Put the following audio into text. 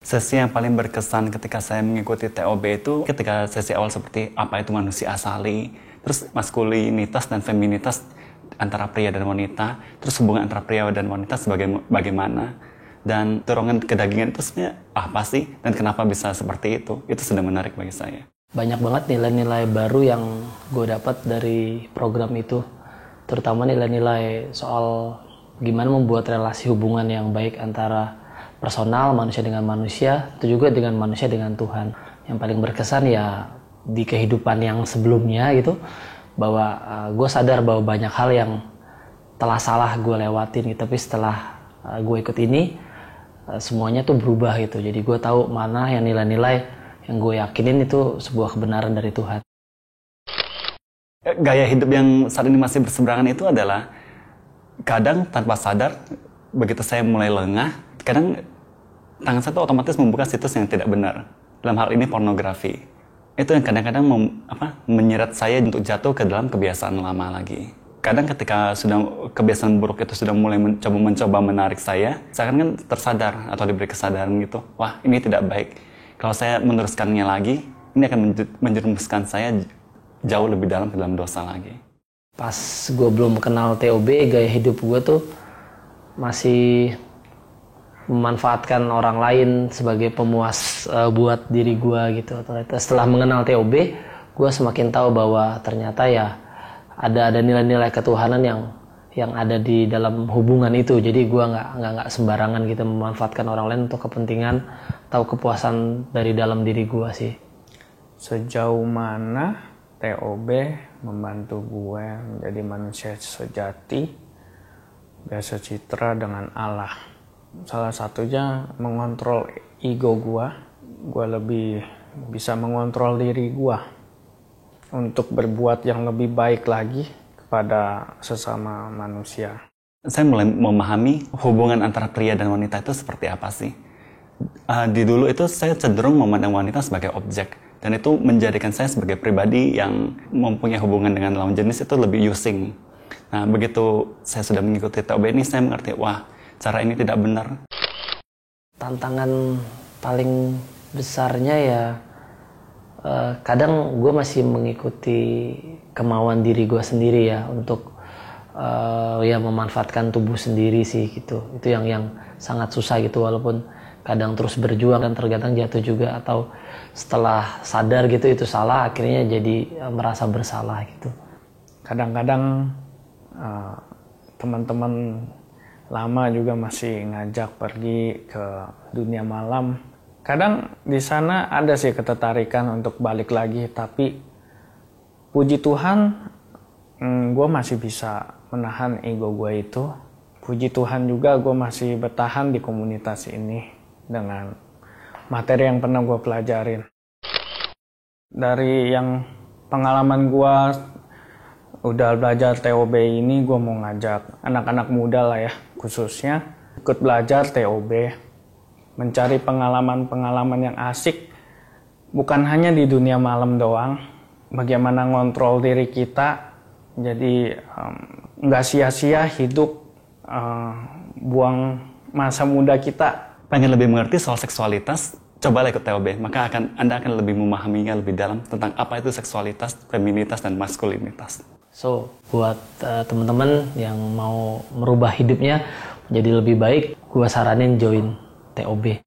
Sesi yang paling berkesan ketika saya mengikuti TOB itu ketika sesi awal seperti apa itu manusia asali, terus maskulinitas dan feminitas antara pria dan wanita, terus hubungan antara pria dan wanita bagaimana, dan dorongan kedagingan itu sebenarnya apa sih dan kenapa bisa seperti itu sudah menarik bagi saya. Banyak banget nilai-nilai baru yang gue dapat dari program itu, terutama nilai-nilai soal gimana membuat relasi hubungan yang baik antara personal, manusia dengan manusia, itu juga dengan manusia dengan Tuhan. Yang paling berkesan ya di kehidupan yang sebelumnya gitu, bahwa gue sadar bahwa banyak hal yang telah salah gue lewatin gitu, tapi setelah gue ikut ini, semuanya tuh berubah gitu. Jadi gue tahu mana yang nilai-nilai yang gue yakinin itu sebuah kebenaran dari Tuhan. Gaya hidup yang saat ini masih berseberangan itu adalah kadang tanpa sadar, begitu saya mulai lengah, kadang tangan saya tuh otomatis membuka situs yang tidak benar. Dalam hal ini pornografi. Itu yang kadang-kadang menyeret saya untuk jatuh ke dalam kebiasaan lama lagi. Kadang ketika sudah kebiasaan buruk itu sudah mulai mencoba menarik saya kan tersadar atau diberi kesadaran gitu. Wah, ini tidak baik. Kalau saya meneruskannya lagi, ini akan menjerumuskan saya jauh lebih dalam ke dalam dosa lagi. Pas gue belum kenal TOB, gaya hidup gue tuh masih memanfaatkan orang lain sebagai pemuas buat diri gue gitu. Setelah mengenal TOB, gue semakin tahu bahwa ternyata ya ada nilai-nilai ketuhanan yang ada di dalam hubungan itu. Jadi gue nggak sembarangan gitu memanfaatkan orang lain untuk kepentingan atau kepuasan dari dalam diri gue sih. Sejauh mana TOB membantu gue menjadi manusia sejati, biasa citra dengan Allah. Salah satunya mengontrol ego gue lebih bisa mengontrol diri gue untuk berbuat yang lebih baik lagi kepada sesama manusia. Saya mulai memahami hubungan antara pria dan wanita itu seperti apa sih. Di dulu itu saya cenderung memandang wanita sebagai objek, dan itu menjadikan saya sebagai pribadi yang mempunyai hubungan dengan lawan jenis itu lebih using. Nah, begitu saya sudah mengikuti TOB ini, saya mengerti, wah, cara ini tidak benar. Tantangan paling besarnya ya kadang gue masih mengikuti kemauan diri gue sendiri ya untuk ya memanfaatkan tubuh sendiri sih gitu. Itu yang sangat susah gitu, walaupun kadang terus berjuang dan terkadang jatuh juga, atau setelah sadar gitu itu salah, akhirnya jadi merasa bersalah gitu. Kadang-kadang teman-teman lama juga masih ngajak pergi ke dunia malam. Kadang di sana ada sih ketertarikan untuk balik lagi, tapi puji Tuhan gue masih bisa menahan ego gue itu. Puji Tuhan juga gue masih bertahan di komunitas ini dengan materi yang pernah gue pelajarin. Dari yang pengalaman gue udah belajar TOB ini, gue mau ngajak anak-anak muda lah ya, khususnya ikut belajar TOB, mencari pengalaman-pengalaman yang asik, bukan hanya di dunia malam doang, bagaimana ngontrol diri kita, jadi nggak sia-sia hidup, buang masa muda kita. Pengen lebih mengerti soal seksualitas, cobalah ikut TOB, maka Anda akan lebih memahaminya lebih dalam tentang apa itu seksualitas, feminitas, dan maskulinitas. So, buat teman-teman yang mau merubah hidupnya menjadi lebih baik, gue saranin join TOB.